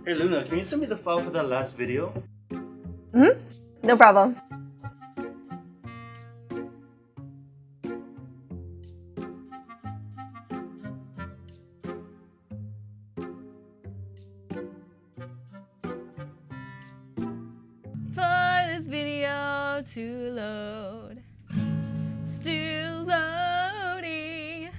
Hey Luna, can you send me the file for that last video? No problem. For this video to load. Still loading.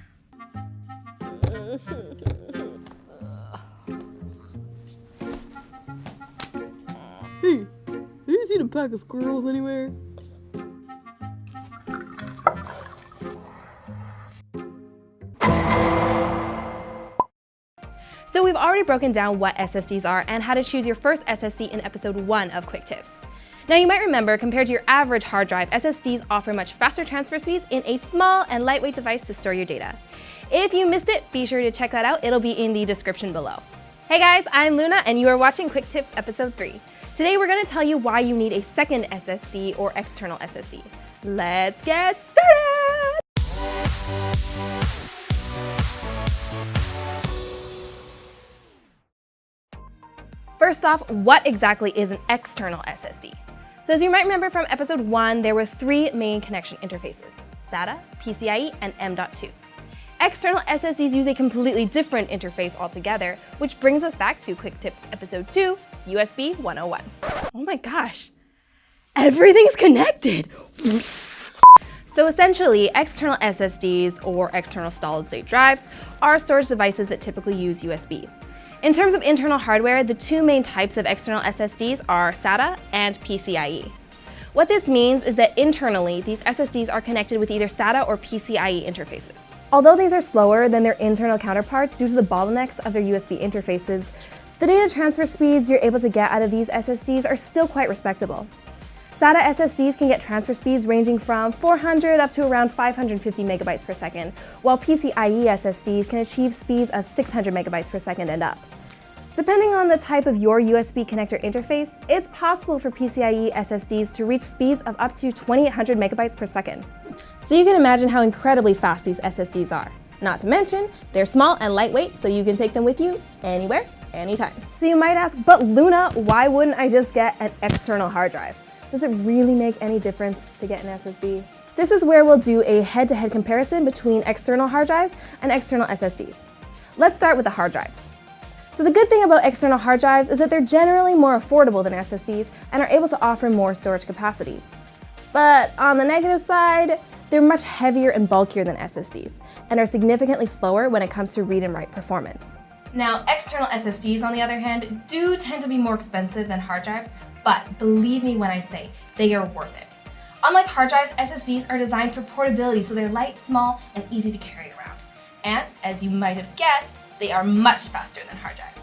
Hey, have you seen a pack of squirrels anywhere? So we've already broken down what SSDs are and how to choose your first SSD in episode 1 of QuickTIPS. Now you might remember, compared to your average hard drive, SSDs offer much faster transfer speeds in a small and lightweight device to store your data. If you missed it, be sure to check that out. It'll be in the description below. Hey guys, I'm Luna and you are watching QuickTIPS episode 3. Today we're going to tell you why you need a second SSD or external SSD. Let's get started! First off, what exactly is an external SSD? So as you might remember from episode 1, there were 3 main connection interfaces: SATA, PCIe, and M.2. External SSDs use a completely different interface altogether, which brings us back to QuickTIPS episode 2, USB 101. Oh my gosh, everything's connected! So essentially, external SSDs, or external solid-state drives, are storage devices that typically use USB. In terms of internal hardware, the 2 main types of external SSDs are SATA and PCIe. What this means is that internally, these SSDs are connected with either SATA or PCIe interfaces. Although these are slower than their internal counterparts due to the bottlenecks of their USB interfaces, the data transfer speeds you're able to get out of these SSDs are still quite respectable. SATA SSDs can get transfer speeds ranging from 400 up to around 550 megabytes per second, while PCIe SSDs can achieve speeds of 600 megabytes per second and up. Depending on the type of your USB connector interface, it's possible for PCIe SSDs to reach speeds of up to 2800 megabytes per second. So you can imagine how incredibly fast these SSDs are. Not to mention, they're small and lightweight, so you can take them with you anywhere, anytime. So you might ask, but Luna, why wouldn't I just get an external hard drive? Does it really make any difference to get an SSD? This is where we'll do a head-to-head comparison between external hard drives and external SSDs. Let's start with the hard drives. So the good thing about external hard drives is that they're generally more affordable than SSDs and are able to offer more storage capacity. But on the negative side, they're much heavier and bulkier than SSDs and are significantly slower when it comes to read and write performance. Now, external SSDs, on the other hand, do tend to be more expensive than hard drives, but believe me when I say they are worth it. Unlike hard drives, SSDs are designed for portability, so they're light, small, and easy to carry around. And, as you might have guessed, they are much faster than hard drives.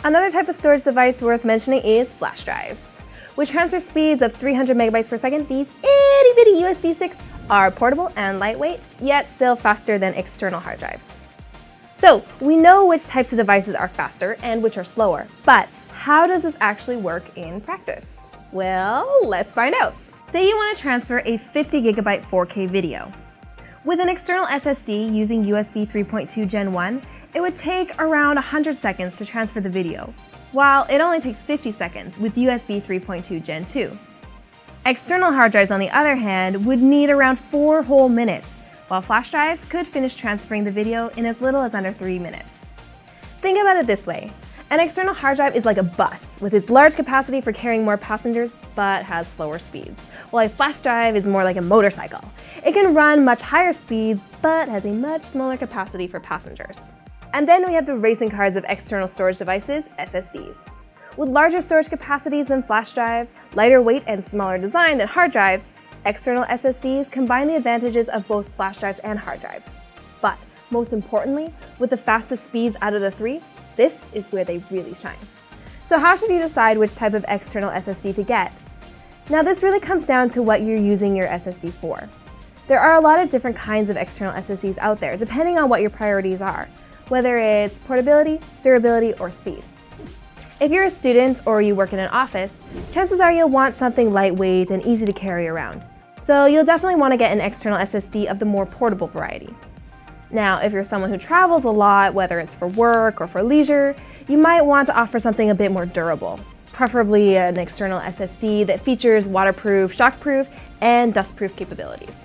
Another type of storage device worth mentioning is flash drives. With transfer speeds of 300 megabytes per second, these itty-bitty USB sticks are portable and lightweight, yet still faster than external hard drives. So, we know which types of devices are faster and which are slower, but how does this actually work in practice? Well, let's find out. Say you want to transfer a 50 gigabyte 4K video. With an external SSD using USB 3.2 Gen 1, it would take around 100 seconds to transfer the video, while it only takes 50 seconds with USB 3.2 Gen 2. External hard drives, on the other hand, would need around 4 whole minutes, while flash drives could finish transferring the video in as little as under 3 minutes. Think about it this way. An external hard drive is like a bus, with its large capacity for carrying more passengers, but has slower speeds, while a flash drive is more like a motorcycle. It can run much higher speeds, but has a much smaller capacity for passengers. And then we have the racing cars of external storage devices, SSDs. With larger storage capacities than flash drives, lighter weight and smaller design than hard drives, external SSDs combine the advantages of both flash drives and hard drives. But most importantly, with the fastest speeds out of the 3, this is where they really shine. So how should you decide which type of external SSD to get? Now this really comes down to what you're using your SSD for. There are a lot of different kinds of external SSDs out there, depending on what your priorities are, whether it's portability, durability, or speed. If you're a student or you work in an office, chances are you'll want something lightweight and easy to carry around. So you'll definitely want to get an external SSD of the more portable variety. Now, if you're someone who travels a lot, whether it's for work or for leisure, you might want to offer something a bit more durable, preferably an external SSD that features waterproof, shockproof, and dustproof capabilities.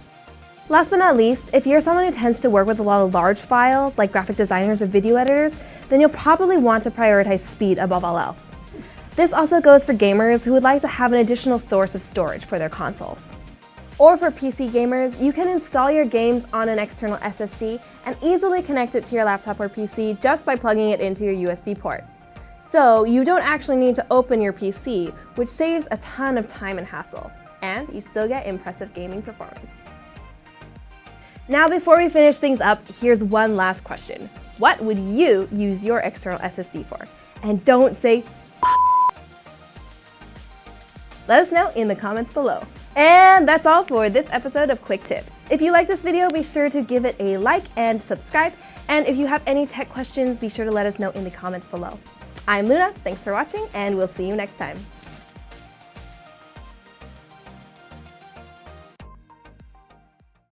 Last but not least, if you're someone who tends to work with a lot of large files, like graphic designers or video editors, then you'll probably want to prioritize speed above all else. This also goes for gamers who would like to have an additional source of storage for their consoles. Or for PC gamers, you can install your games on an external SSD and easily connect it to your laptop or PC just by plugging it into your USB port. So you don't actually need to open your PC, which saves a ton of time and hassle, and you still get impressive gaming performance. Now, before we finish things up, here's one last question. What would you use your external SSD for? And don't say Let us know in the comments below. And that's all for this episode of Quick Tips. If you like this video, be sure to give it a like and subscribe. And if you have any tech questions, be sure to let us know in the comments below. I'm Luna, thanks for watching, and we'll see you next time.